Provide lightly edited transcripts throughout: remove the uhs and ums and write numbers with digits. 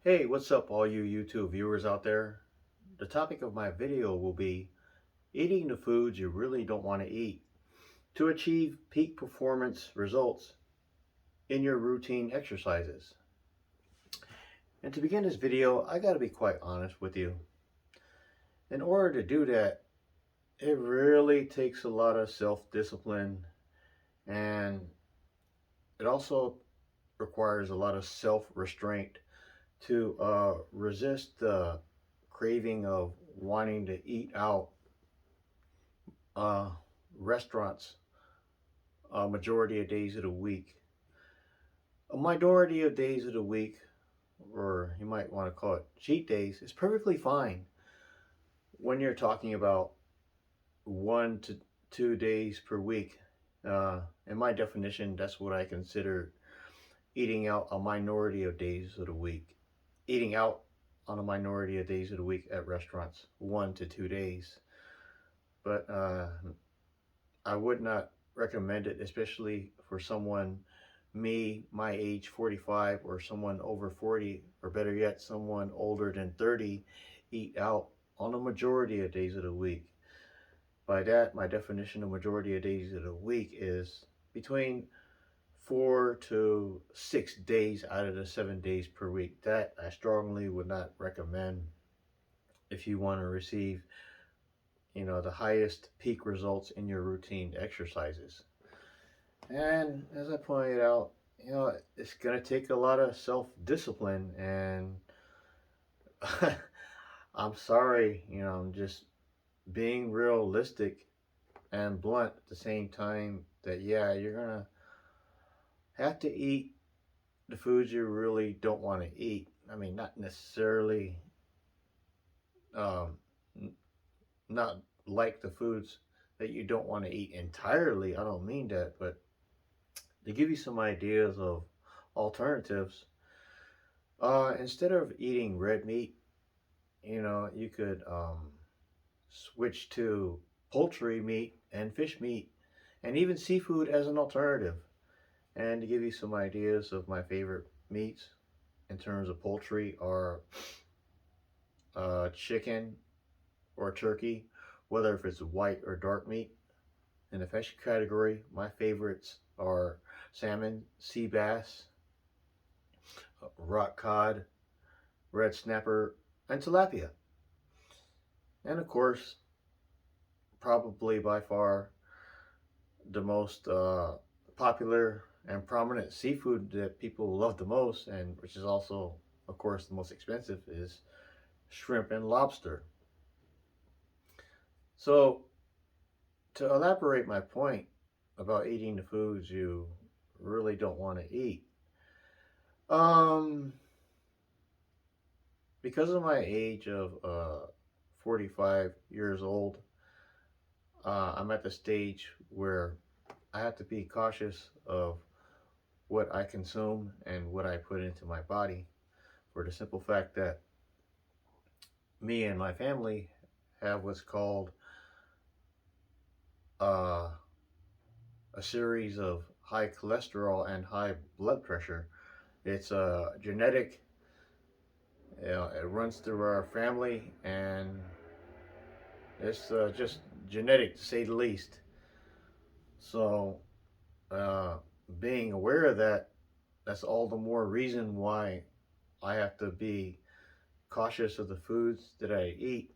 Hey, what's up all you YouTube viewers out there? The topic of my video will be eating the foods you really don't want to eat to achieve peak performance results in your routine exercises. And to begin this video, I gotta be quite honest with you. In order to do that, it really takes a lot of self-discipline, and it also requires a lot of self-restraint to resist the craving of wanting to eat out uh, restaurants a majority of days of the week. A minority of days of the week, or you might want to call it cheat days, is perfectly fine when you're talking about 1 to 2 days per week. In my definition, that's what I consider eating out a minority of days of the week. Eating out on a minority of days of the week at restaurants, 1 to 2 days. But I would not recommend it, especially for someone, my age, 45, or someone over 40, or better yet, someone older than 30, eat out on a majority of days of the week. By that, my definition of majority of days of the week is between 4 to 6 days out of the 7 days per week. That I strongly would not recommend if you want to receive the highest peak results in your routine exercises. And as I pointed out, it's going to take a lot of self-discipline, and I'm sorry, I'm just being realistic and blunt at the same time that, yeah, you're going to have to eat the foods you really don't want to eat. I mean, not necessarily, um, not like the foods that you don't want to eat entirely. I don't mean that, but to give you some ideas of alternatives, instead of eating red meat, you could switch to poultry meat and fish meat and even seafood as an alternative. And to give you some ideas of my favorite meats in terms of poultry are chicken or turkey, whether if it's white or dark meat. In the fish category, my favorites are salmon, sea bass, rock cod, red snapper, and tilapia. And of course, probably by far the most popular and prominent seafood that people love the most, and which is also, of course, the most expensive, is shrimp and lobster. So, to elaborate my point about eating the foods you really don't want to eat, because of my age of 45 years old, I'm at the stage where I have to be cautious of what I consume and what I put into my body, for the simple fact that me and my family have what's called a series of high cholesterol and high blood pressure. It's genetic. It runs through our family, and it's just genetic, to say the least. So, being aware of that, that's all the more reason why I have to be cautious of the foods that I eat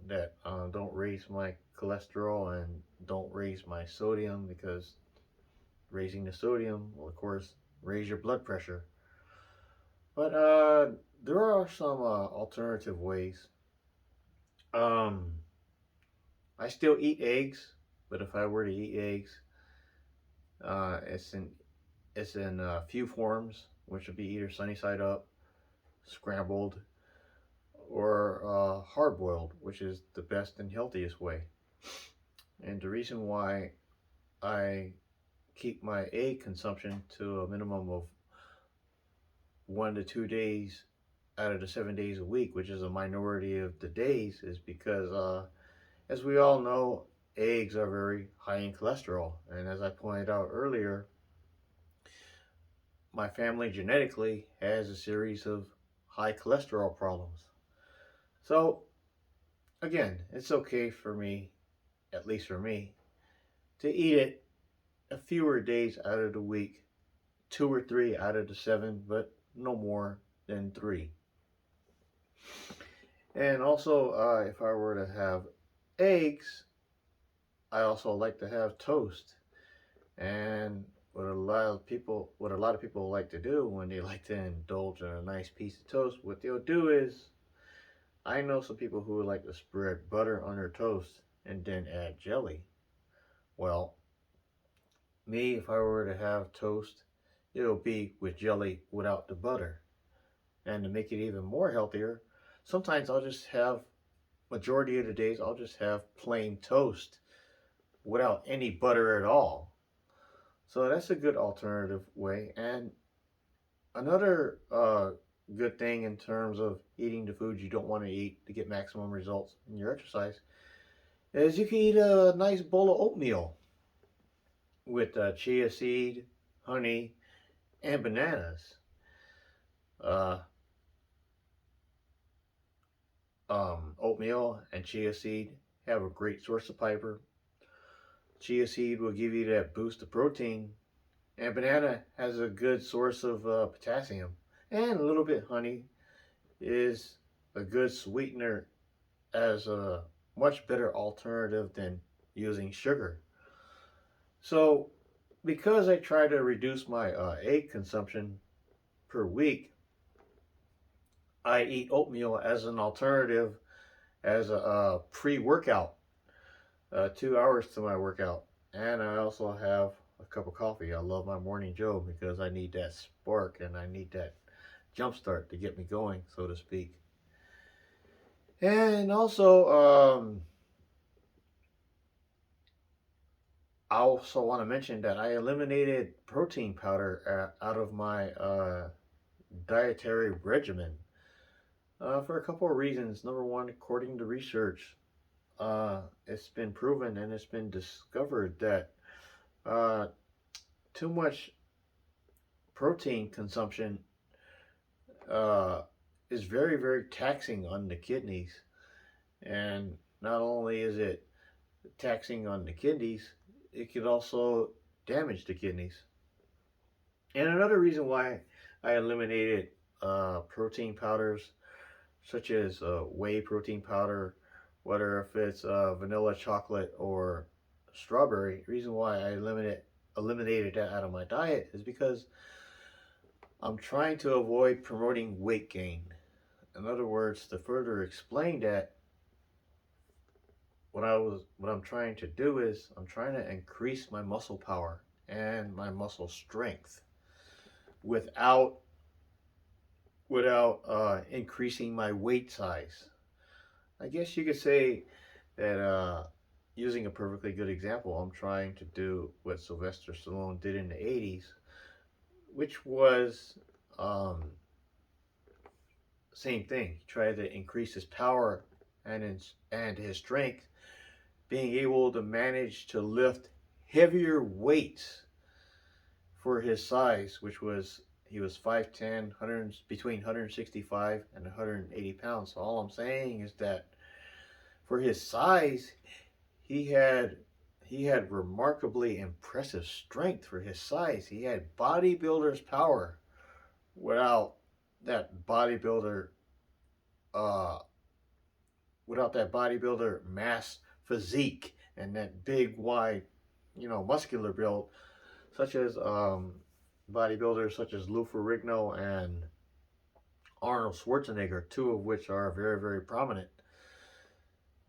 that don't raise my cholesterol and don't raise my sodium, because raising the sodium will, of course, raise your blood pressure. But there are some alternative ways. Um, I still eat eggs, but if I were to eat eggs, it's in a few forms, which would be either sunny side up, scrambled, or hard boiled, which is the best and healthiest way. And the reason why I keep my egg consumption to a minimum of 1 to 2 days out of the 7 days a week, which is a minority of the days, is because, as we all know, eggs are very high in cholesterol. And as I pointed out earlier, my family genetically has a series of high cholesterol problems. So again, it's okay for me, at least for me, to eat it a fewer days out of the week, 2 or 3 out of the 7, but no more than 3. And also, if I were to have eggs, I also like to have toast. And what a lot of people like to do when they like to indulge in a nice piece of toast, what they'll do is, I know some people who would like to spread butter on their toast and then add jelly. Well, me, if I were to have toast, it'll be with jelly without the butter. And to make it even more healthier, sometimes I'll just have, majority of the days, I'll just have plain toast without any butter at all. So that's a good alternative way. And another good thing in terms of eating the foods you don't want to eat to get maximum results in your exercise is you can eat a nice bowl of oatmeal with chia seed, honey, and bananas. Uh, Oatmeal and chia seed have a great source of fiber. Chia seed will give you that boost of protein, and banana has a good source of potassium. And a little bit honey is a good sweetener as a much better alternative than using sugar. So, because I try to reduce my egg consumption per week, I eat oatmeal as an alternative, as a pre-workout, 2 hours to my workout. And I also have a cup of coffee. I love my morning Joe because I need that spark and I need that jump start to get me going, so to speak. And also, I also want to mention that I eliminated protein powder out of my dietary regimen for a couple of reasons. Number one, according to research, it's been proven and it's been discovered that uh, too much protein consumption uh, is very, very taxing on the kidneys. And not only is it taxing on the kidneys, it could also damage the kidneys. And another reason why I eliminated protein powders, such as whey protein powder, whether if it's vanilla chocolate or strawberry, the reason why I eliminated that out of my diet is because I'm trying to avoid promoting weight gain. In other words, to further explain that, what I'm trying to do is I'm trying to increase my muscle power and my muscle strength without increasing my weight size. I guess you could say that using a perfectly good example, I'm trying to do what Sylvester Stallone did in the 80s, which was same thing. He tried to increase his power and his strength, being able to manage to lift heavier weights for his size, which was, he was 5'10", between 165 and 180 pounds. So all I'm saying is that for his size, he had remarkably impressive strength for his size. He had bodybuilder's power without that bodybuilder uh, mass physique and that big, wide, muscular build, such as bodybuilders such as Lou Ferrigno and Arnold Schwarzenegger, two of which are very, very prominent.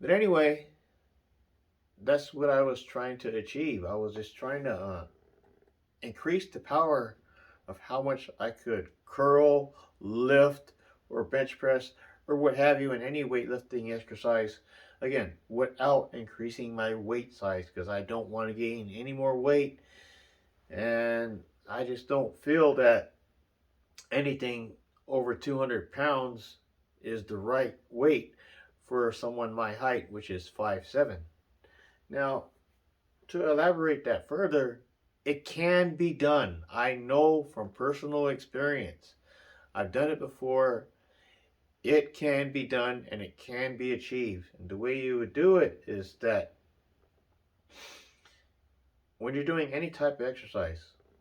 But anyway, that's what I was trying to achieve. I was just trying to increase the power of how much I could curl, lift, or bench press, or what have you in any weightlifting exercise. Again, without increasing my weight size, because I don't want to gain any more weight. And I just don't feel that anything over 200 pounds is the right weight for someone my height, which is 5'7". Now, to elaborate that further, it can be done. I know from personal experience. I've done it before, It can be done and it can be achieved. And the way you would do it is that when you're doing any type of exercise,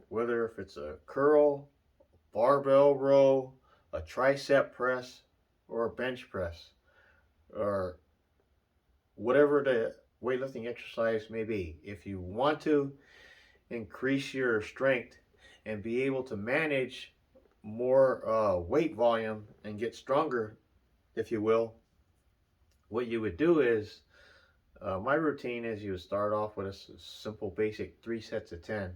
whether if it's a curl, barbell row, a tricep press, or a bench press, or whatever the weightlifting exercise may be, if you want to increase your strength and be able to manage more weight volume and get stronger, if you will, what you would do is my routine is you would start off with a simple basic 3 sets of 10,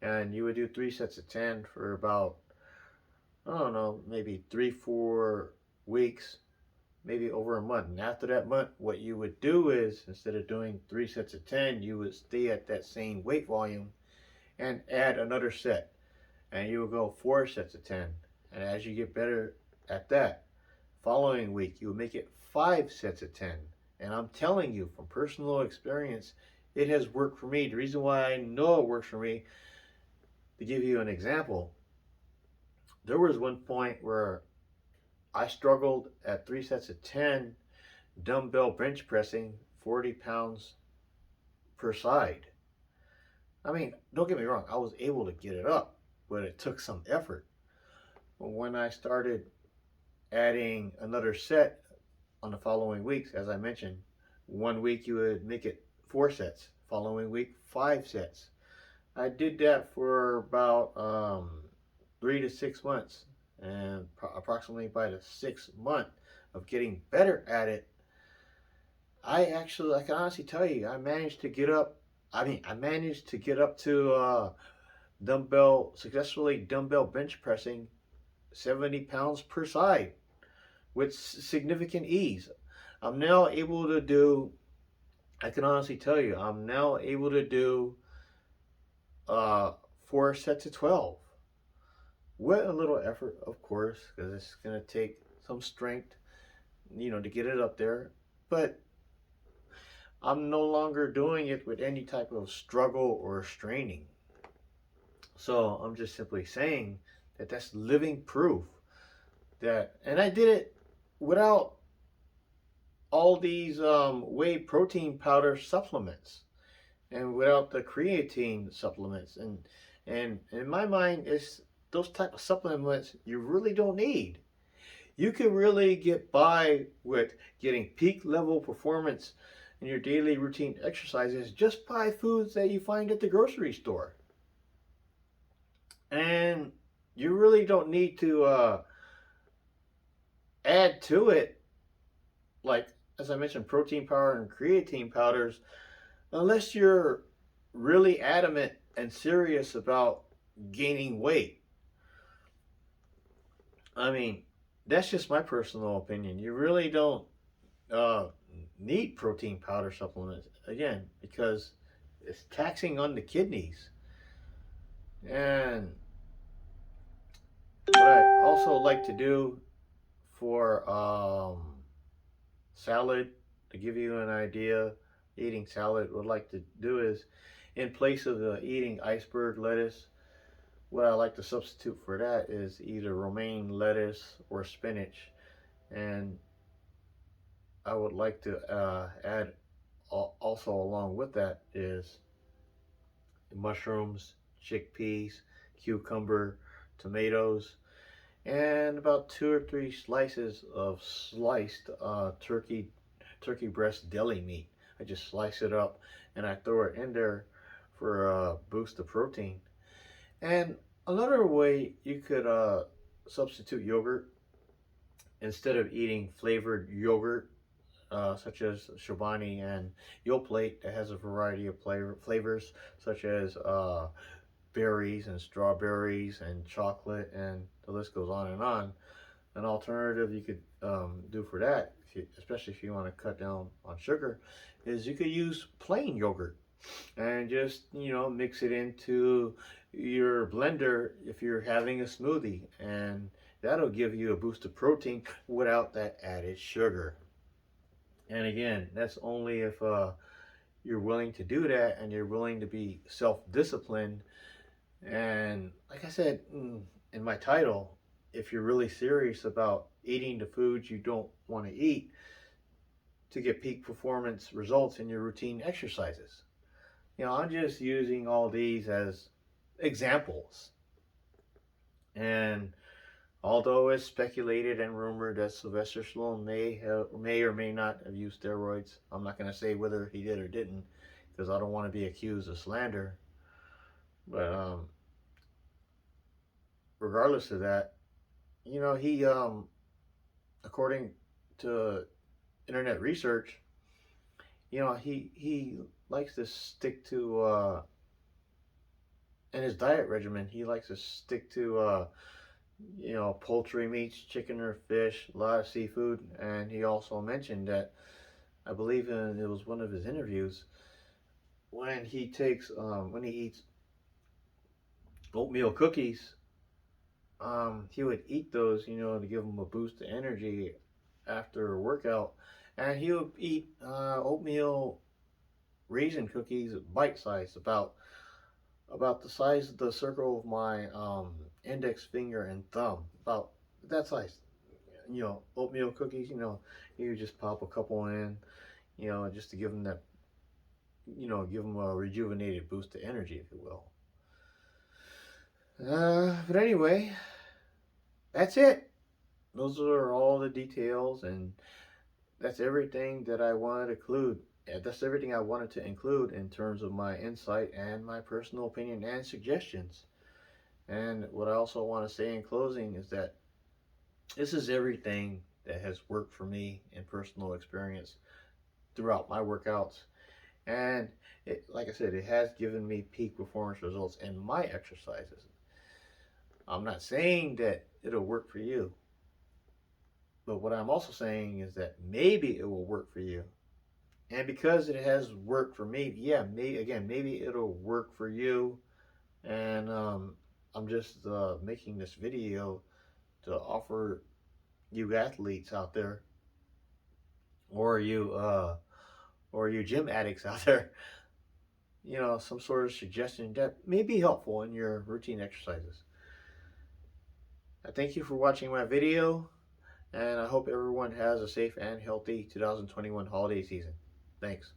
and you would do 3 sets of 10 for about, I don't know, maybe 3-4 weeks, maybe over a month. And after that month, what you would do is, instead of doing 3 sets of 10, you would stay at that same weight volume and add another set, and you would go 4 sets of 10. And as you get better at that, following week you would make it 5 sets of 10. And I'm telling you from personal experience, it has worked for me. The reason why I know it works for me, to give you an example, there was one point where I struggled at 3 sets of 10 dumbbell bench pressing 40 pounds per side. I mean, don't get me wrong, I was able to get it up, but it took some effort. But when I started adding another set on the following weeks, as I mentioned, one week you would make it 4 sets, following week 5 sets. I did that for about 3 to 6 months, and approximately by the 6th month of getting better at it, I can honestly tell you, I managed to get up. I managed to get up to successfully dumbbell bench pressing 70 pounds per side with significant ease. I'm now able to do, I can honestly tell you, I'm now able to do 4 sets of 12 with a little effort, of course, because it's going to take some strength, to get it up there. But I'm no longer doing it with any type of struggle or straining. So I'm just simply saying that that's living proof that, and I did it without all these whey protein powder supplements and without the creatine supplements. And in my mind, it's those type of supplements you really don't need. You can really get by with getting peak level performance in your daily routine exercises just by foods that you find at the grocery store. And you really don't need to add to it, like, as I mentioned, protein powder and creatine powders, unless you're really adamant and serious about gaining weight. I mean, that's just my personal opinion. You really don't need protein powder supplements, again, because it's taxing on the kidneys. And what I also like to do for salad, to give you an idea, eating salad, what I like to do is, in place of eating iceberg lettuce, what I like to substitute for that is either romaine lettuce or spinach. And I would like to add also along with that is mushrooms, chickpeas, cucumber, tomatoes, and about 2 or 3 slices of sliced turkey breast deli meat. I just slice it up and I throw it in there for a boost of protein. And another way you could substitute yogurt, instead of eating flavored yogurt such as Chobani and Yoplait, that has a variety of flavors such as berries and strawberries and chocolate, and the list goes on and on. An alternative you could do for that, especially if you want to cut down on sugar, is you could use plain yogurt and just mix it into your blender if you're having a smoothie, and that'll give you a boost of protein without that added sugar. And again, that's only if you're willing to do that and you're willing to be self-disciplined. And like I said in my title, if you're really serious about eating the foods you don't want to eat to get peak performance results in your routine exercises. I'm just using all these as examples. And although it's speculated and rumored that Sylvester Stallone may or may not have used steroids, I'm not going to say whether he did or didn't because I don't want to be accused of slander. But regardless of that, he according to internet research, he likes to stick to in his diet regimen. He likes to stick to poultry meats, chicken or fish, a lot of seafood, and he also mentioned that I believe it was one of his interviews when when he eats oatmeal cookies, he would eat those, to give him a boost of energy after a workout, and he would eat oatmeal raisin cookies, bite size, about the size of the circle of my index finger and thumb, about that size. Oatmeal cookies. You just pop a couple in, just to give them that, give them a rejuvenated boost of energy, if you will. But anyway, that's it. Those are all the details, and that's everything that I wanted to include. That's everything I wanted to include in terms of my insight and my personal opinion and suggestions. And what I also want to say in closing is that this is everything that has worked for me in personal experience throughout my workouts. And like I said, it has given me peak performance results in my exercises. I'm not saying that it'll work for you, but what I'm also saying is that maybe it will work for you. And because it has worked for me, yeah, maybe it'll work for you. And I'm just making this video to offer you athletes out there, or you gym addicts out there, some sort of suggestion that may be helpful in your routine exercises. I thank you for watching my video, and I hope everyone has a safe and healthy 2021 holiday season. Thanks.